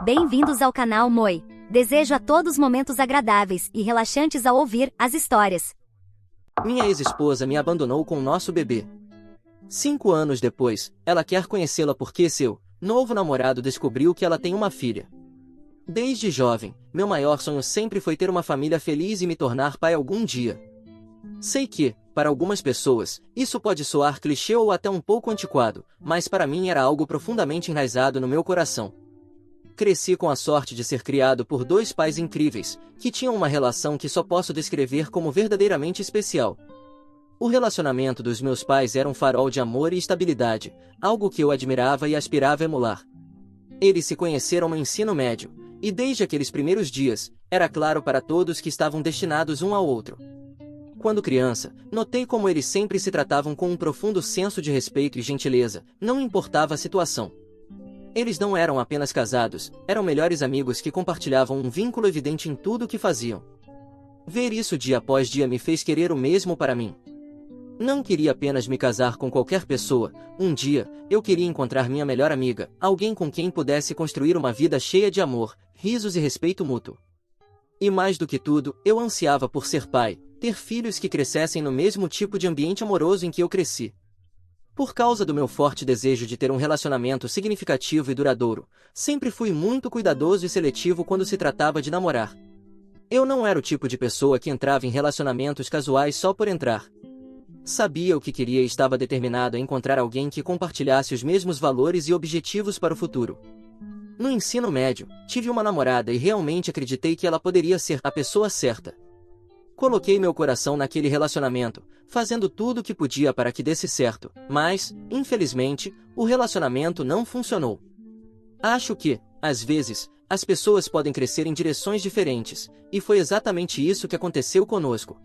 Bem-vindos ao canal Moi. Desejo a todos momentos agradáveis e relaxantes ao ouvir as histórias. Minha ex-esposa me abandonou com nosso bebê. 5 anos depois, ela quer conhecê-la porque seu novo namorado descobriu que ela tem uma filha. Desde jovem, meu maior sonho sempre foi ter uma família feliz e me tornar pai algum dia. Sei que, para algumas pessoas, isso pode soar clichê ou até um pouco antiquado, mas para mim era algo profundamente enraizado no meu coração. Cresci com a sorte de ser criado por 2 pais incríveis, que tinham uma relação que só posso descrever como verdadeiramente especial. O relacionamento dos meus pais era um farol de amor e estabilidade, algo que eu admirava e aspirava a emular. Eles se conheceram no ensino médio, e desde aqueles primeiros dias, era claro para todos que estavam destinados um ao outro. Quando criança, notei como eles sempre se tratavam com um profundo senso de respeito e gentileza, não importava a situação. Eles não eram apenas casados, eram melhores amigos que compartilhavam um vínculo evidente em tudo o que faziam. Ver isso dia após dia me fez querer o mesmo para mim. Não queria apenas me casar com qualquer pessoa, um dia, eu queria encontrar minha melhor amiga, alguém com quem pudesse construir uma vida cheia de amor, risos e respeito mútuo. E mais do que tudo, eu ansiava por ser pai, ter filhos que crescessem no mesmo tipo de ambiente amoroso em que eu cresci. Por causa do meu forte desejo de ter um relacionamento significativo e duradouro, sempre fui muito cuidadoso e seletivo quando se tratava de namorar. Eu não era o tipo de pessoa que entrava em relacionamentos casuais só por entrar. Sabia o que queria e estava determinado a encontrar alguém que compartilhasse os mesmos valores e objetivos para o futuro. No ensino médio, tive uma namorada e realmente acreditei que ela poderia ser a pessoa certa. Coloquei meu coração naquele relacionamento, fazendo tudo o que podia para que desse certo, mas, infelizmente, o relacionamento não funcionou. Acho que, às vezes, as pessoas podem crescer em direções diferentes, e foi exatamente isso que aconteceu conosco.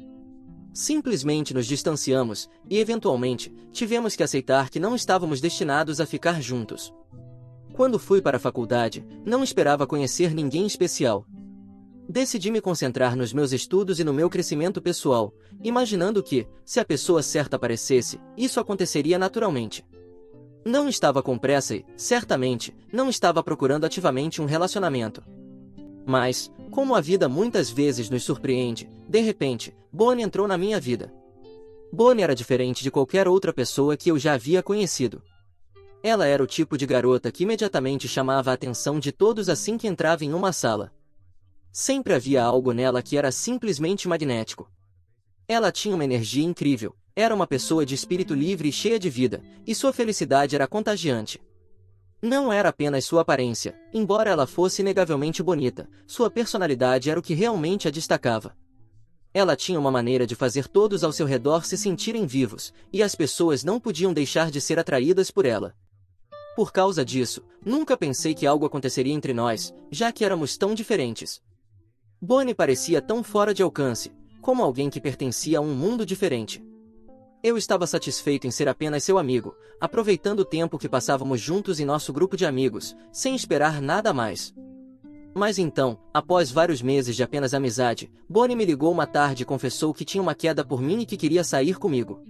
Simplesmente nos distanciamos, e eventualmente, tivemos que aceitar que não estávamos destinados a ficar juntos. Quando fui para a faculdade, não esperava conhecer ninguém especial. Decidi me concentrar nos meus estudos e no meu crescimento pessoal, imaginando que, se a pessoa certa aparecesse, isso aconteceria naturalmente. Não estava com pressa e, certamente, não estava procurando ativamente um relacionamento. Mas, como a vida muitas vezes nos surpreende, de repente, Bonnie entrou na minha vida. Bonnie era diferente de qualquer outra pessoa que eu já havia conhecido. Ela era o tipo de garota que imediatamente chamava a atenção de todos assim que entrava em uma sala. Sempre havia algo nela que era simplesmente magnético. Ela tinha uma energia incrível, era uma pessoa de espírito livre e cheia de vida, e sua felicidade era contagiante. Não era apenas sua aparência, embora ela fosse inegavelmente bonita, sua personalidade era o que realmente a destacava. Ela tinha uma maneira de fazer todos ao seu redor se sentirem vivos, e as pessoas não podiam deixar de ser atraídas por ela. Por causa disso, nunca pensei que algo aconteceria entre nós, já que éramos tão diferentes. Bonnie parecia tão fora de alcance, como alguém que pertencia a um mundo diferente. Eu estava satisfeito em ser apenas seu amigo, aproveitando o tempo que passávamos juntos em nosso grupo de amigos, sem esperar nada mais. Mas então, após vários meses de apenas amizade, Bonnie me ligou uma tarde e confessou que tinha uma queda por mim e que queria sair comigo.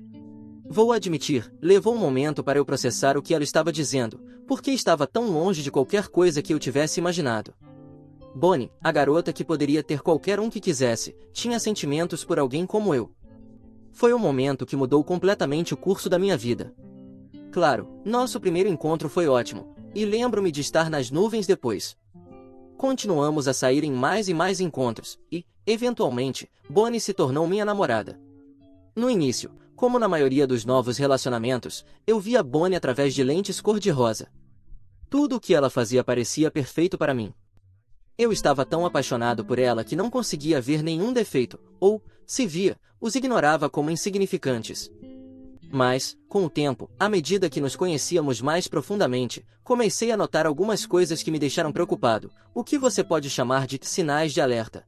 Vou admitir, levou um momento para eu processar o que ela estava dizendo, porque estava tão longe de qualquer coisa que eu tivesse imaginado. Bonnie, a garota que poderia ter qualquer um que quisesse, tinha sentimentos por alguém como eu. Foi um momento que mudou completamente o curso da minha vida. Claro, nosso primeiro encontro foi ótimo, e lembro-me de estar nas nuvens depois. Continuamos a sair em mais e mais encontros, e, eventualmente, Bonnie se tornou minha namorada. No início, como na maioria dos novos relacionamentos, eu via Bonnie através de lentes cor-de-rosa. Tudo o que ela fazia parecia perfeito para mim. Eu estava tão apaixonado por ela que não conseguia ver nenhum defeito, ou, se via, os ignorava como insignificantes. Mas, com o tempo, à medida que nos conhecíamos mais profundamente, comecei a notar algumas coisas que me deixaram preocupado, o que você pode chamar de sinais de alerta.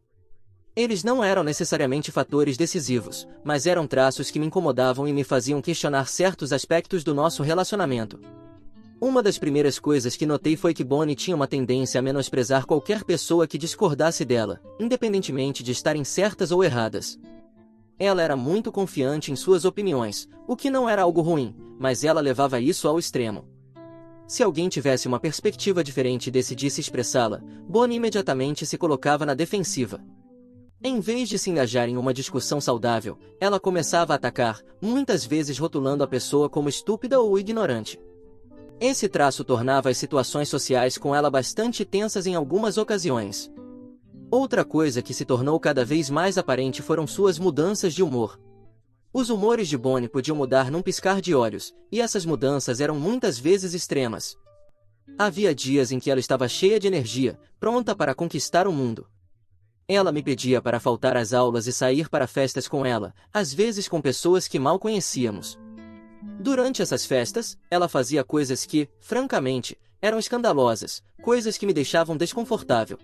Eles não eram necessariamente fatores decisivos, mas eram traços que me incomodavam e me faziam questionar certos aspectos do nosso relacionamento. Uma das primeiras coisas que notei foi que Bonnie tinha uma tendência a menosprezar qualquer pessoa que discordasse dela, independentemente de estarem certas ou erradas. Ela era muito confiante em suas opiniões, o que não era algo ruim, mas ela levava isso ao extremo. Se alguém tivesse uma perspectiva diferente e decidisse expressá-la, Bonnie imediatamente se colocava na defensiva. Em vez de se engajar em uma discussão saudável, ela começava a atacar, muitas vezes rotulando a pessoa como estúpida ou ignorante. Esse traço tornava as situações sociais com ela bastante tensas em algumas ocasiões. Outra coisa que se tornou cada vez mais aparente foram suas mudanças de humor. Os humores de Bonnie podiam mudar num piscar de olhos, e essas mudanças eram muitas vezes extremas. Havia dias em que ela estava cheia de energia, pronta para conquistar o mundo. Ela me pedia para faltar às aulas e sair para festas com ela, às vezes com pessoas que mal conhecíamos. Durante essas festas, ela fazia coisas que, francamente, eram escandalosas, coisas que me deixavam desconfortável.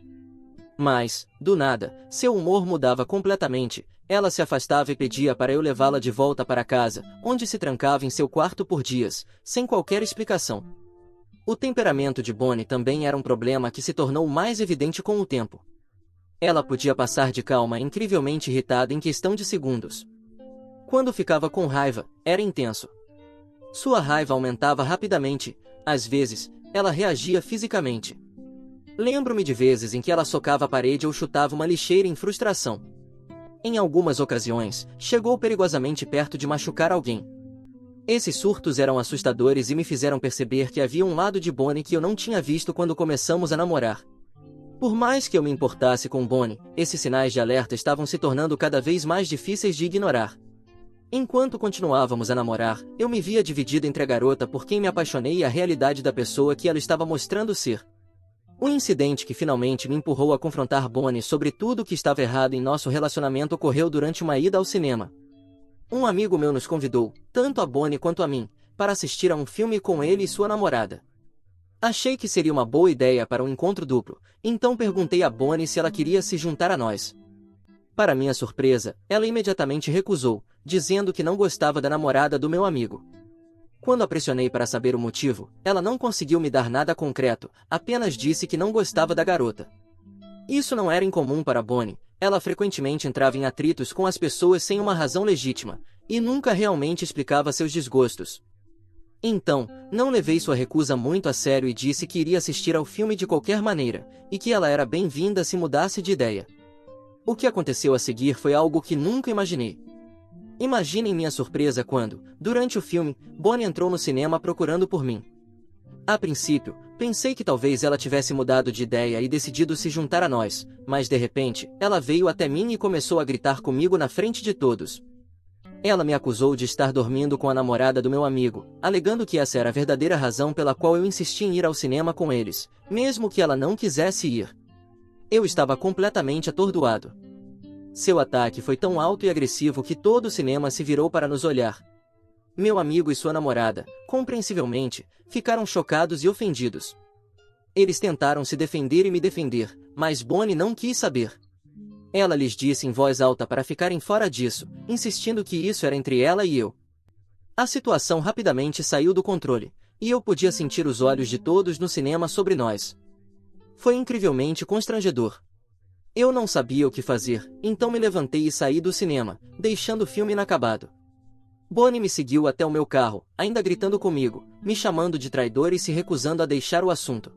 Mas, do nada, seu humor mudava completamente. Ela se afastava e pedia para eu levá-la de volta para casa, onde se trancava em seu quarto por dias, sem qualquer explicação. O temperamento de Bonnie também era um problema que se tornou mais evidente com o tempo. Ela podia passar de calma a incrivelmente irritada em questão de segundos. Quando ficava com raiva, era intenso. Sua raiva aumentava rapidamente, às vezes, ela reagia fisicamente. Lembro-me de vezes em que ela socava a parede ou chutava uma lixeira em frustração. Em algumas ocasiões, chegou perigosamente perto de machucar alguém. Esses surtos eram assustadores e me fizeram perceber que havia um lado de Bonnie que eu não tinha visto quando começamos a namorar. Por mais que eu me importasse com Bonnie, esses sinais de alerta estavam se tornando cada vez mais difíceis de ignorar. Enquanto continuávamos a namorar, eu me via dividido entre a garota por quem me apaixonei e a realidade da pessoa que ela estava mostrando ser. O incidente que finalmente me empurrou a confrontar Bonnie sobre tudo o que estava errado em nosso relacionamento ocorreu durante uma ida ao cinema. Um amigo meu nos convidou, tanto a Bonnie quanto a mim, para assistir a um filme com ele e sua namorada. Achei que seria uma boa ideia para um encontro duplo, então perguntei a Bonnie se ela queria se juntar a nós. Para minha surpresa, ela imediatamente recusou, dizendo que não gostava da namorada do meu amigo. Quando a pressionei para saber o motivo, ela não conseguiu me dar nada concreto, apenas disse que não gostava da garota. Isso não era incomum para Bonnie, ela frequentemente entrava em atritos com as pessoas sem uma razão legítima, e nunca realmente explicava seus desgostos. Então, não levei sua recusa muito a sério e disse que iria assistir ao filme de qualquer maneira, e que ela era bem-vinda se mudasse de ideia. O que aconteceu a seguir foi algo que nunca imaginei. Imaginem minha surpresa quando, durante o filme, Bonnie entrou no cinema procurando por mim. A princípio, pensei que talvez ela tivesse mudado de ideia e decidido se juntar a nós, mas de repente, ela veio até mim e começou a gritar comigo na frente de todos. Ela me acusou de estar dormindo com a namorada do meu amigo, alegando que essa era a verdadeira razão pela qual eu insisti em ir ao cinema com eles, mesmo que ela não quisesse ir. Eu estava completamente atordoado. Seu ataque foi tão alto e agressivo que todo o cinema se virou para nos olhar. Meu amigo e sua namorada, compreensivelmente, ficaram chocados e ofendidos. Eles tentaram se defender e me defender, mas Bonnie não quis saber. Ela lhes disse em voz alta para ficarem fora disso, insistindo que isso era entre ela e eu. A situação rapidamente saiu do controle, e eu podia sentir os olhos de todos no cinema sobre nós. Foi incrivelmente constrangedor. Eu não sabia o que fazer, então me levantei e saí do cinema, deixando o filme inacabado. Bonnie me seguiu até o meu carro, ainda gritando comigo, me chamando de traidor e se recusando a deixar o assunto.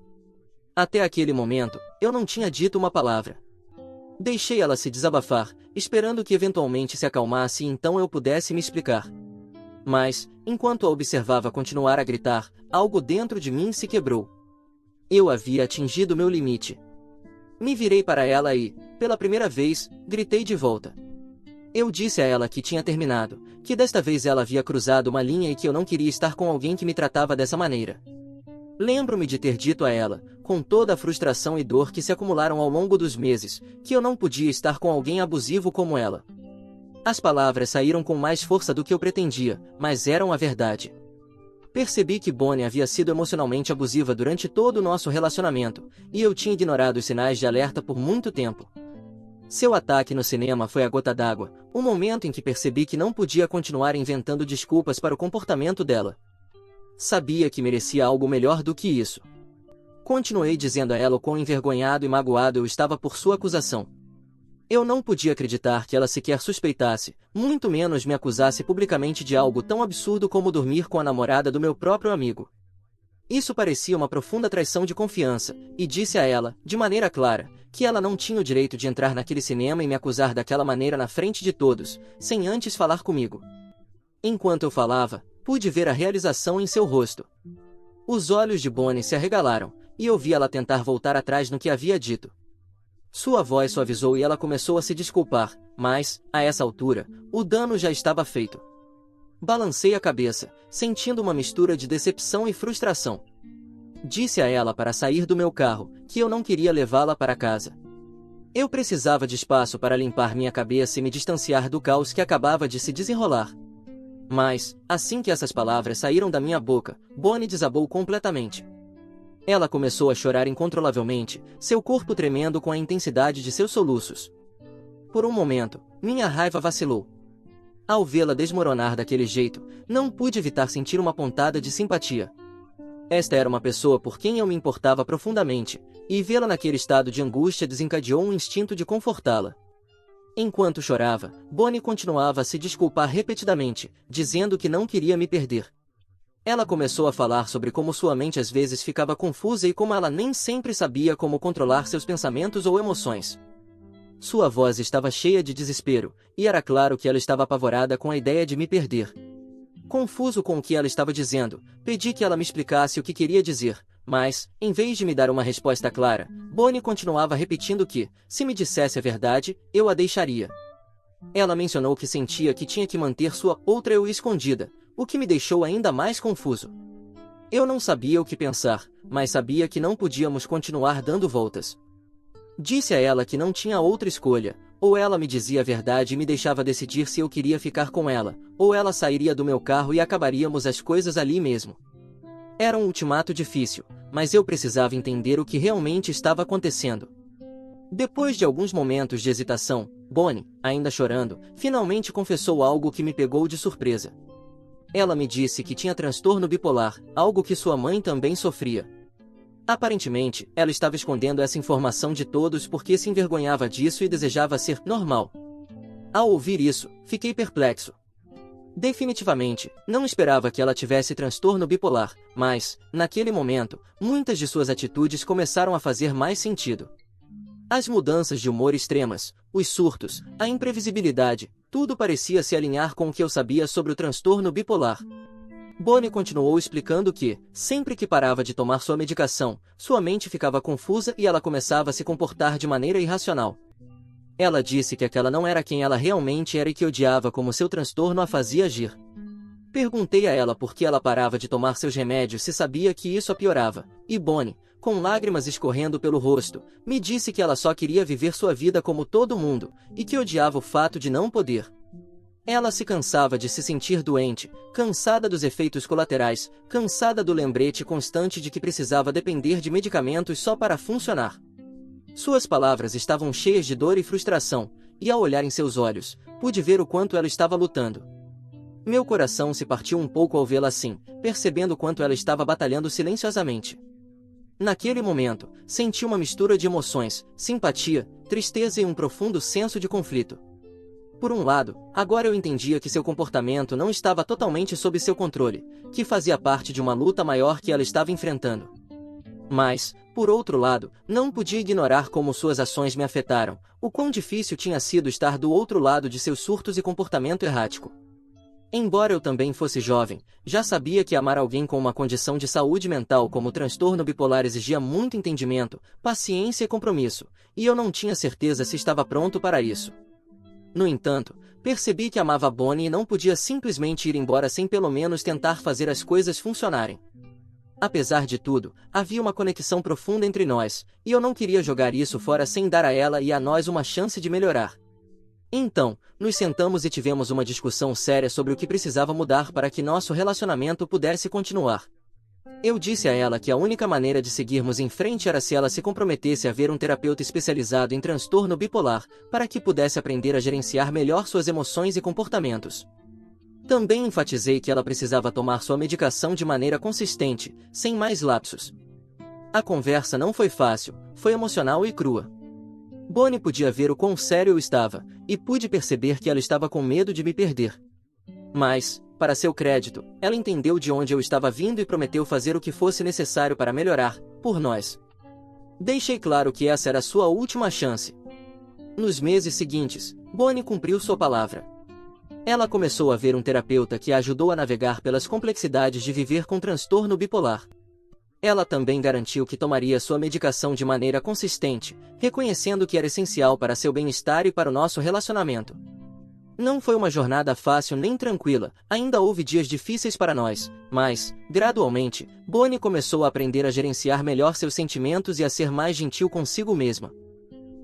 Até aquele momento, eu não tinha dito uma palavra. Deixei ela se desabafar, esperando que eventualmente se acalmasse e então eu pudesse me explicar. Mas, enquanto a observava continuar a gritar, algo dentro de mim se quebrou. Eu havia atingido meu limite. Me virei para ela e, pela primeira vez, gritei de volta. Eu disse a ela que tinha terminado, que desta vez ela havia cruzado uma linha e que eu não queria estar com alguém que me tratava dessa maneira. Lembro-me de ter dito a ela, com toda a frustração e dor que se acumularam ao longo dos meses, que eu não podia estar com alguém abusivo como ela. As palavras saíram com mais força do que eu pretendia, mas eram a verdade. Percebi que Bonnie havia sido emocionalmente abusiva durante todo o nosso relacionamento, e eu tinha ignorado os sinais de alerta por muito tempo. Seu ataque no cinema foi a gota d'água, o momento em que percebi que não podia continuar inventando desculpas para o comportamento dela. Sabia que merecia algo melhor do que isso. Continuei dizendo a ela o quão envergonhado e magoado eu estava por sua acusação. Eu não podia acreditar que ela sequer suspeitasse, muito menos me acusasse publicamente de algo tão absurdo como dormir com a namorada do meu próprio amigo. Isso parecia uma profunda traição de confiança, e disse a ela, de maneira clara, que ela não tinha o direito de entrar naquele cinema e me acusar daquela maneira na frente de todos, sem antes falar comigo. Enquanto eu falava, pude ver a realização em seu rosto. Os olhos de Bonnie se arregalaram, e eu vi ela tentar voltar atrás no que havia dito. Sua voz suavizou e ela começou a se desculpar, mas, a essa altura, o dano já estava feito. Balancei a cabeça, sentindo uma mistura de decepção e frustração. Disse a ela para sair do meu carro, que eu não queria levá-la para casa. Eu precisava de espaço para limpar minha cabeça e me distanciar do caos que acabava de se desenrolar. Mas, assim que essas palavras saíram da minha boca, Bonnie desabou completamente. Ela começou a chorar incontrolavelmente, seu corpo tremendo com a intensidade de seus soluços. Por um momento, minha raiva vacilou. Ao vê-la desmoronar daquele jeito, não pude evitar sentir uma pontada de simpatia. Esta era uma pessoa por quem eu me importava profundamente, e vê-la naquele estado de angústia desencadeou um instinto de confortá-la. Enquanto chorava, Bonnie continuava a se desculpar repetidamente, dizendo que não queria me perder. Ela começou a falar sobre como sua mente às vezes ficava confusa e como ela nem sempre sabia como controlar seus pensamentos ou emoções. Sua voz estava cheia de desespero, e era claro que ela estava apavorada com a ideia de me perder. Confuso com o que ela estava dizendo, pedi que ela me explicasse o que queria dizer, mas, em vez de me dar uma resposta clara, Bonnie continuava repetindo que, se me dissesse a verdade, eu a deixaria. Ela mencionou que sentia que tinha que manter sua outra eu escondida, o que me deixou ainda mais confuso. Eu não sabia o que pensar, mas sabia que não podíamos continuar dando voltas. Disse a ela que não tinha outra escolha, ou ela me dizia a verdade e me deixava decidir se eu queria ficar com ela, ou ela sairia do meu carro e acabaríamos as coisas ali mesmo. Era um ultimato difícil, mas eu precisava entender o que realmente estava acontecendo. Depois de alguns momentos de hesitação, Bonnie, ainda chorando, finalmente confessou algo que me pegou de surpresa. Ela me disse que tinha transtorno bipolar, algo que sua mãe também sofria. Aparentemente, ela estava escondendo essa informação de todos porque se envergonhava disso e desejava ser normal. Ao ouvir isso, fiquei perplexo. Definitivamente, não esperava que ela tivesse transtorno bipolar, mas, naquele momento, muitas de suas atitudes começaram a fazer mais sentido. As mudanças de humor extremas, os surtos, a imprevisibilidade, tudo parecia se alinhar com o que eu sabia sobre o transtorno bipolar. Bonnie continuou explicando que, sempre que parava de tomar sua medicação, sua mente ficava confusa e ela começava a se comportar de maneira irracional. Ela disse que aquela não era quem ela realmente era e que odiava como seu transtorno a fazia agir. Perguntei a ela por que ela parava de tomar seus remédios se sabia que isso a piorava, e Bonnie, com lágrimas escorrendo pelo rosto, me disse que ela só queria viver sua vida como todo mundo, e que odiava o fato de não poder. Ela se cansava de se sentir doente, cansada dos efeitos colaterais, cansada do lembrete constante de que precisava depender de medicamentos só para funcionar. Suas palavras estavam cheias de dor e frustração, e ao olhar em seus olhos, pude ver o quanto ela estava lutando. Meu coração se partiu um pouco ao vê-la assim, percebendo quanto ela estava batalhando silenciosamente. Naquele momento, senti uma mistura de emoções, simpatia, tristeza e um profundo senso de conflito. Por um lado, agora eu entendia que seu comportamento não estava totalmente sob seu controle, que fazia parte de uma luta maior que ela estava enfrentando. Mas, por outro lado, não podia ignorar como suas ações me afetaram, o quão difícil tinha sido estar do outro lado de seus surtos e comportamento errático. Embora eu também fosse jovem, já sabia que amar alguém com uma condição de saúde mental como o transtorno bipolar exigia muito entendimento, paciência e compromisso, e eu não tinha certeza se estava pronto para isso. No entanto, percebi que amava Bonnie e não podia simplesmente ir embora sem pelo menos tentar fazer as coisas funcionarem. Apesar de tudo, havia uma conexão profunda entre nós, e eu não queria jogar isso fora sem dar a ela e a nós uma chance de melhorar. Então, nos sentamos e tivemos uma discussão séria sobre o que precisava mudar para que nosso relacionamento pudesse continuar. Eu disse a ela que a única maneira de seguirmos em frente era se ela se comprometesse a ver um terapeuta especializado em transtorno bipolar, para que pudesse aprender a gerenciar melhor suas emoções e comportamentos. Também enfatizei que ela precisava tomar sua medicação de maneira consistente, sem mais lapsos. A conversa não foi fácil, foi emocional e crua. Bonnie podia ver o quão sério eu estava, e pude perceber que ela estava com medo de me perder. Mas, para seu crédito, ela entendeu de onde eu estava vindo e prometeu fazer o que fosse necessário para melhorar, por nós. Deixei claro que essa era sua última chance. Nos meses seguintes, Bonnie cumpriu sua palavra. Ela começou a ver um terapeuta que a ajudou a navegar pelas complexidades de viver com transtorno bipolar. Ela também garantiu que tomaria sua medicação de maneira consistente, reconhecendo que era essencial para seu bem-estar e para o nosso relacionamento. Não foi uma jornada fácil nem tranquila, ainda houve dias difíceis para nós, mas, gradualmente, Bonnie começou a aprender a gerenciar melhor seus sentimentos e a ser mais gentil consigo mesma.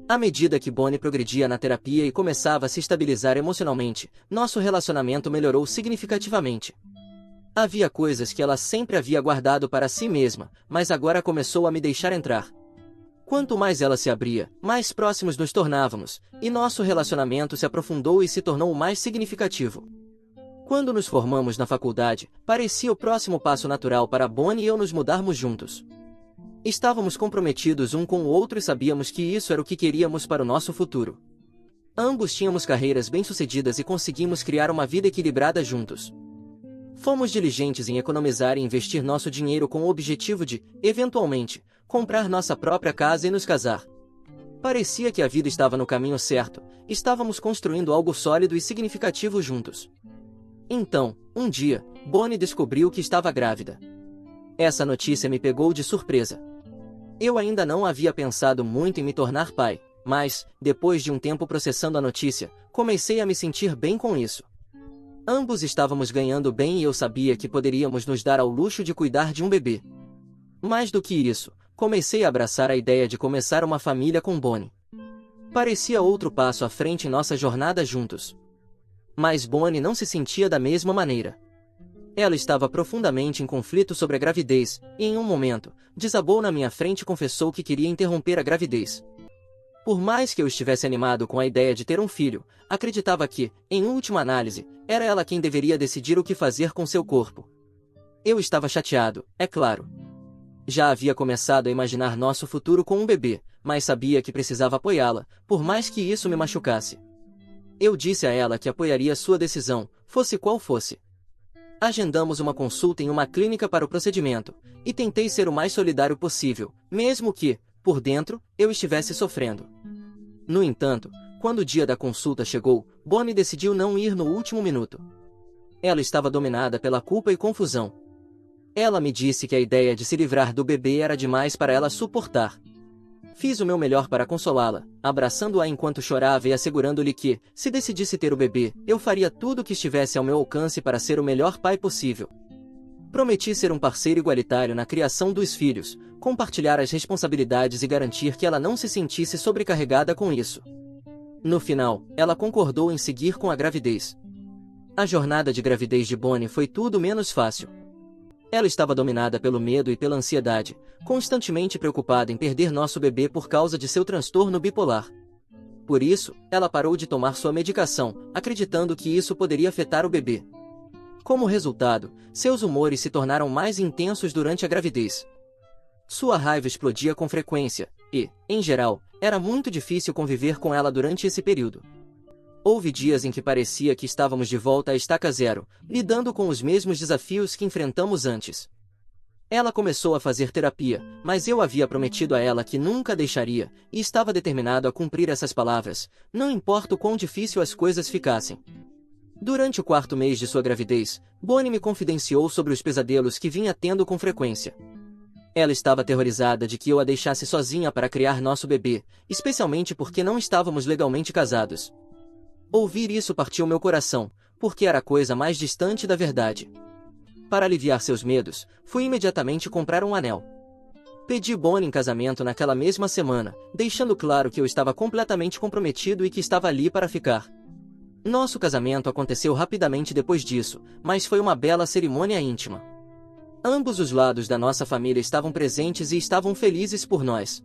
À medida que Bonnie progredia na terapia e começava a se estabilizar emocionalmente, nosso relacionamento melhorou significativamente. Havia coisas que ela sempre havia guardado para si mesma, mas agora começou a me deixar entrar. Quanto mais ela se abria, mais próximos nos tornávamos, e nosso relacionamento se aprofundou e se tornou mais significativo. Quando nos formamos na faculdade, parecia o próximo passo natural para Bonnie e eu nos mudarmos juntos. Estávamos comprometidos um com o outro e sabíamos que isso era o que queríamos para o nosso futuro. Ambos tínhamos carreiras bem-sucedidas e conseguimos criar uma vida equilibrada juntos. Fomos diligentes em economizar e investir nosso dinheiro com o objetivo de, eventualmente, comprar nossa própria casa e nos casar. Parecia que a vida estava no caminho certo, estávamos construindo algo sólido e significativo juntos. Então, um dia, Bonnie descobriu que estava grávida. Essa notícia me pegou de surpresa. Eu ainda não havia pensado muito em me tornar pai, mas, depois de um tempo processando a notícia, comecei a me sentir bem com isso. Ambos estávamos ganhando bem e eu sabia que poderíamos nos dar ao luxo de cuidar de um bebê. Mais do que isso, comecei a abraçar a ideia de começar uma família com Bonnie. Parecia outro passo à frente em nossa jornada juntos. Mas Bonnie não se sentia da mesma maneira. Ela estava profundamente em conflito sobre a gravidez, e em um momento, desabou na minha frente e confessou que queria interromper a gravidez. Por mais que eu estivesse animado com a ideia de ter um filho, acreditava que, em última análise, era ela quem deveria decidir o que fazer com seu corpo. Eu estava chateado, é claro. Já havia começado a imaginar nosso futuro com um bebê, mas sabia que precisava apoiá-la, por mais que isso me machucasse. Eu disse a ela que apoiaria sua decisão, fosse qual fosse. Agendamos uma consulta em uma clínica para o procedimento, e tentei ser o mais solidário possível, mesmo que, por dentro, eu estivesse sofrendo. No entanto, quando o dia da consulta chegou, Bonnie decidiu não ir no último minuto. Ela estava dominada pela culpa e confusão. Ela me disse que a ideia de se livrar do bebê era demais para ela suportar. Fiz o meu melhor para consolá-la, abraçando-a enquanto chorava e assegurando-lhe que, se decidisse ter o bebê, eu faria tudo o que estivesse ao meu alcance para ser o melhor pai possível. Prometi ser um parceiro igualitário na criação dos filhos, compartilhar as responsabilidades e garantir que ela não se sentisse sobrecarregada com isso. No final, ela concordou em seguir com a gravidez. A jornada de gravidez de Bonnie foi tudo menos fácil. Ela estava dominada pelo medo e pela ansiedade, constantemente preocupada em perder nosso bebê por causa de seu transtorno bipolar. Por isso, ela parou de tomar sua medicação, acreditando que isso poderia afetar o bebê. Como resultado, seus humores se tornaram mais intensos durante a gravidez. Sua raiva explodia com frequência, e, em geral, era muito difícil conviver com ela durante esse período. Houve dias em que parecia que estávamos de volta à estaca zero, lidando com os mesmos desafios que enfrentamos antes. Ela começou a fazer terapia, mas eu havia prometido a ela que nunca deixaria, e estava determinado a cumprir essas palavras, não importa o quão difícil as coisas ficassem. Durante o 4º mês de sua gravidez, Bonnie me confidenciou sobre os pesadelos que vinha tendo com frequência. Ela estava aterrorizada de que eu a deixasse sozinha para criar nosso bebê, especialmente porque não estávamos legalmente casados. Ouvir isso partiu meu coração, porque era a coisa mais distante da verdade. Para aliviar seus medos, fui imediatamente comprar um anel. Pedi Bonnie em casamento naquela mesma semana, deixando claro que eu estava completamente comprometido e que estava ali para ficar. Nosso casamento aconteceu rapidamente depois disso, mas foi uma bela cerimônia íntima. Ambos os lados da nossa família estavam presentes e estavam felizes por nós.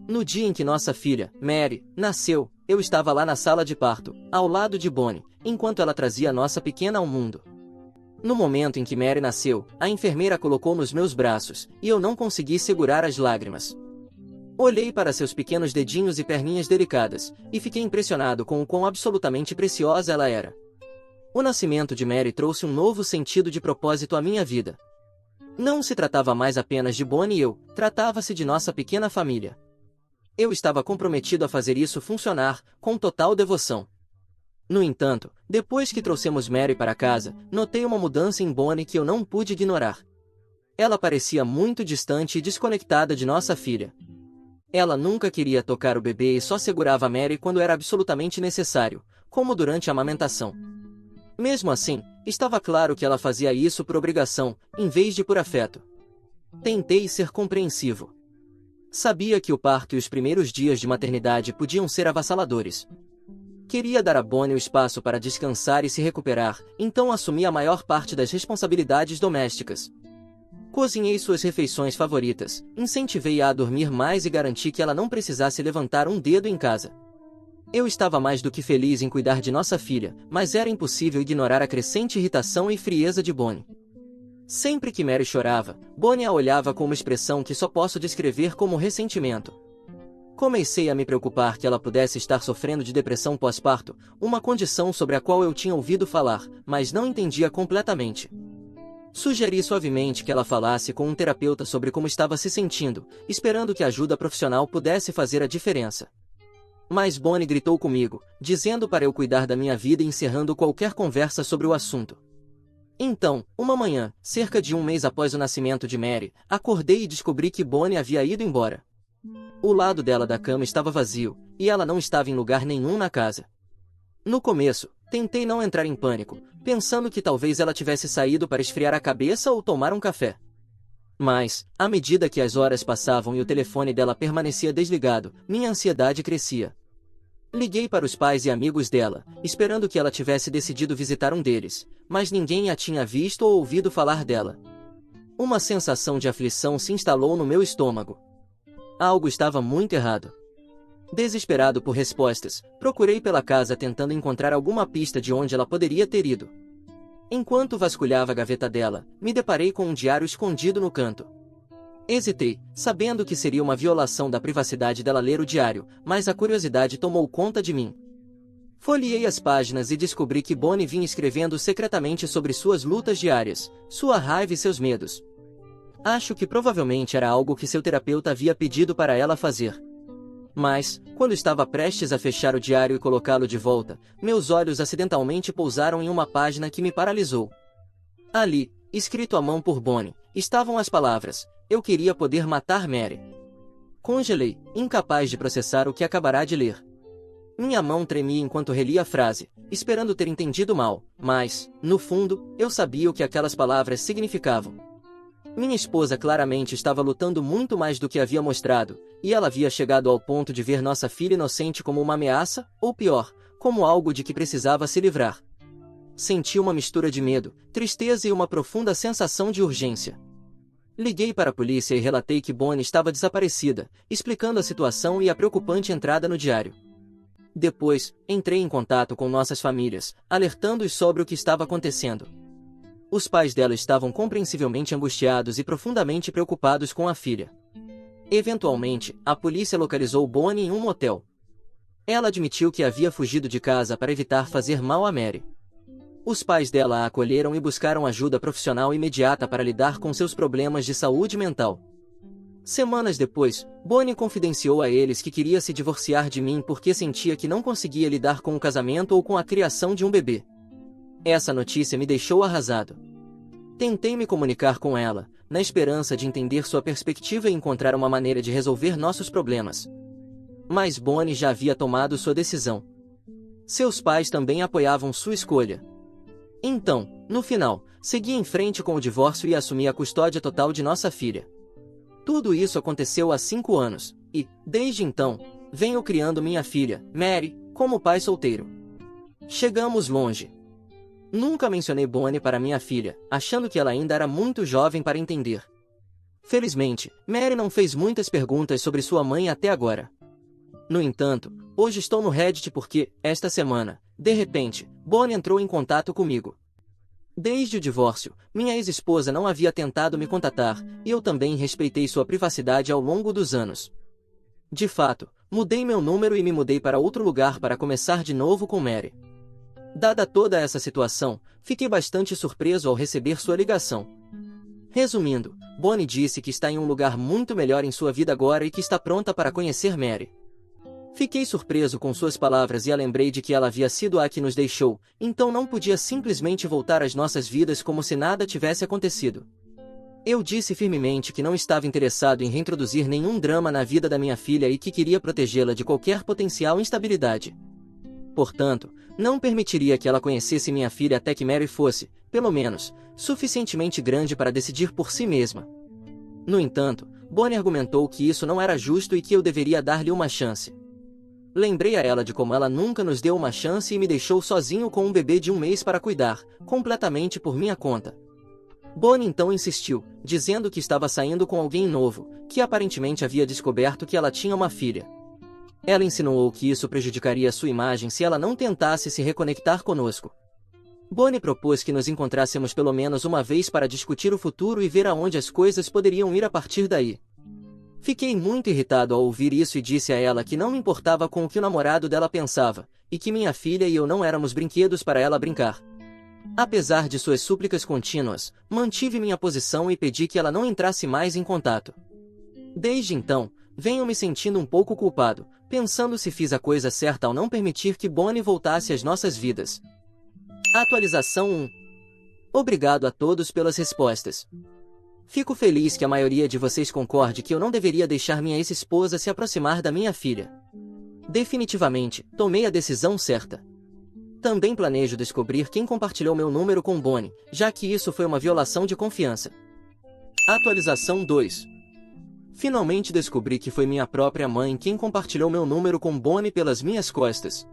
No dia em que nossa filha, Mary, nasceu, eu estava lá na sala de parto, ao lado de Bonnie, enquanto ela trazia nossa pequena ao mundo. No momento em que Mary nasceu, a enfermeira a colocou nos meus braços, e eu não consegui segurar as lágrimas. Olhei para seus pequenos dedinhos e perninhas delicadas, e fiquei impressionado com o quão absolutamente preciosa ela era. O nascimento de Mary trouxe um novo sentido de propósito à minha vida. Não se tratava mais apenas de Bonnie e eu, tratava-se de nossa pequena família. Eu estava comprometido a fazer isso funcionar, com total devoção. No entanto, depois que trouxemos Mary para casa, notei uma mudança em Bonnie que eu não pude ignorar. Ela parecia muito distante e desconectada de nossa filha. Ela nunca queria tocar o bebê e só segurava Mary quando era absolutamente necessário, como durante a amamentação. Mesmo assim, estava claro que ela fazia isso por obrigação, em vez de por afeto. Tentei ser compreensivo. Sabia que o parto e os primeiros dias de maternidade podiam ser avassaladores. Queria dar a Bonnie o espaço para descansar e se recuperar, então assumi a maior parte das responsabilidades domésticas. Cozinhei suas refeições favoritas, incentivei-a a dormir mais e garanti que ela não precisasse levantar um dedo em casa. Eu estava mais do que feliz em cuidar de nossa filha, mas era impossível ignorar a crescente irritação e frieza de Bonnie. Sempre que Mary chorava, Bonnie a olhava com uma expressão que só posso descrever como ressentimento. Comecei a me preocupar que ela pudesse estar sofrendo de depressão pós-parto, uma condição sobre a qual eu tinha ouvido falar, mas não entendia completamente. Sugeri suavemente que ela falasse com um terapeuta sobre como estava se sentindo, esperando que a ajuda profissional pudesse fazer a diferença. Mas Bonnie gritou comigo, dizendo para eu cuidar da minha vida e encerrando qualquer conversa sobre o assunto. Então, uma manhã, cerca de um mês após o nascimento de Mary, acordei e descobri que Bonnie havia ido embora. O lado dela da cama estava vazio, e ela não estava em lugar nenhum na casa. No começo, tentei não entrar em pânico, pensando que talvez ela tivesse saído para esfriar a cabeça ou tomar um café. Mas, à medida que as horas passavam e o telefone dela permanecia desligado, minha ansiedade crescia. Liguei para os pais e amigos dela, esperando que ela tivesse decidido visitar um deles, mas ninguém a tinha visto ou ouvido falar dela. Uma sensação de aflição se instalou no meu estômago. Algo estava muito errado. Desesperado por respostas, procurei pela casa tentando encontrar alguma pista de onde ela poderia ter ido. Enquanto vasculhava a gaveta dela, me deparei com um diário escondido no canto. Hesitei, sabendo que seria uma violação da privacidade dela ler o diário, mas a curiosidade tomou conta de mim. Folheei as páginas e descobri que Bonnie vinha escrevendo secretamente sobre suas lutas diárias, sua raiva e seus medos. Acho que provavelmente era algo que seu terapeuta havia pedido para ela fazer. Mas, quando estava prestes a fechar o diário e colocá-lo de volta, meus olhos acidentalmente pousaram em uma página que me paralisou. Ali, escrito à mão por Bonnie, estavam as palavras: "Eu queria poder matar Mary." Congelei, incapaz de processar o que acabará de ler. Minha mão tremia enquanto relia a frase, esperando ter entendido mal, mas, no fundo, eu sabia o que aquelas palavras significavam. Minha esposa claramente estava lutando muito mais do que havia mostrado, e ela havia chegado ao ponto de ver nossa filha inocente como uma ameaça, ou pior, como algo de que precisava se livrar. Senti uma mistura de medo, tristeza e uma profunda sensação de urgência. Liguei para a polícia e relatei que Bonnie estava desaparecida, explicando a situação e a preocupante entrada no diário. Depois, entrei em contato com nossas famílias, alertando-os sobre o que estava acontecendo. Os pais dela estavam compreensivelmente angustiados e profundamente preocupados com a filha. Eventualmente, a polícia localizou Bonnie em um motel. Ela admitiu que havia fugido de casa para evitar fazer mal a Mary. Os pais dela a acolheram e buscaram ajuda profissional imediata para lidar com seus problemas de saúde mental. Semanas depois, Bonnie confidenciou a eles que queria se divorciar de mim porque sentia que não conseguia lidar com o casamento ou com a criação de um bebê. Essa notícia me deixou arrasado. Tentei me comunicar com ela, na esperança de entender sua perspectiva e encontrar uma maneira de resolver nossos problemas. Mas Bonnie já havia tomado sua decisão. Seus pais também apoiavam sua escolha. Então, no final, segui em frente com o divórcio e assumi a custódia total de nossa filha. Tudo isso aconteceu há 5 anos, e, desde então, venho criando minha filha, Mary, como pai solteiro. Chegamos longe. Nunca mencionei Bonnie para minha filha, achando que ela ainda era muito jovem para entender. Felizmente, Mary não fez muitas perguntas sobre sua mãe até agora. No entanto, hoje estou no Reddit porque, esta semana, de repente, Bonnie entrou em contato comigo. Desde o divórcio, minha ex-esposa não havia tentado me contatar, e eu também respeitei sua privacidade ao longo dos anos. De fato, mudei meu número e me mudei para outro lugar para começar de novo com Mary. Dada toda essa situação, fiquei bastante surpreso ao receber sua ligação. Resumindo, Bonnie disse que está em um lugar muito melhor em sua vida agora e que está pronta para conhecer Mary. Fiquei surpreso com suas palavras e a lembrei de que ela havia sido a que nos deixou, então não podia simplesmente voltar às nossas vidas como se nada tivesse acontecido. Eu disse firmemente que não estava interessado em reintroduzir nenhum drama na vida da minha filha e que queria protegê-la de qualquer potencial instabilidade. Portanto, não permitiria que ela conhecesse minha filha até que Mary fosse, pelo menos, suficientemente grande para decidir por si mesma. No entanto, Bonnie argumentou que isso não era justo e que eu deveria dar-lhe uma chance. Lembrei a ela de como ela nunca nos deu uma chance e me deixou sozinho com um bebê de 1 mês para cuidar, completamente por minha conta. Bonnie então insistiu, dizendo que estava saindo com alguém novo, que aparentemente havia descoberto que ela tinha uma filha. Ela insinuou que isso prejudicaria sua imagem se ela não tentasse se reconectar conosco. Bonnie propôs que nos encontrássemos pelo menos uma vez para discutir o futuro e ver aonde as coisas poderiam ir a partir daí. Fiquei muito irritado ao ouvir isso e disse a ela que não me importava com o que o namorado dela pensava, e que minha filha e eu não éramos brinquedos para ela brincar. Apesar de suas súplicas contínuas, mantive minha posição e pedi que ela não entrasse mais em contato. Desde então, venho me sentindo um pouco culpado, pensando se fiz a coisa certa ao não permitir que Bonnie voltasse às nossas vidas. Atualização 1. Obrigado a todos pelas respostas. Fico feliz que a maioria de vocês concorde que eu não deveria deixar minha ex-esposa se aproximar da minha filha. Definitivamente, tomei a decisão certa. Também planejo descobrir quem compartilhou meu número com Bonnie, já que isso foi uma violação de confiança. Atualização 2. Finalmente descobri que foi minha própria mãe quem compartilhou meu número com Bonnie pelas minhas costas.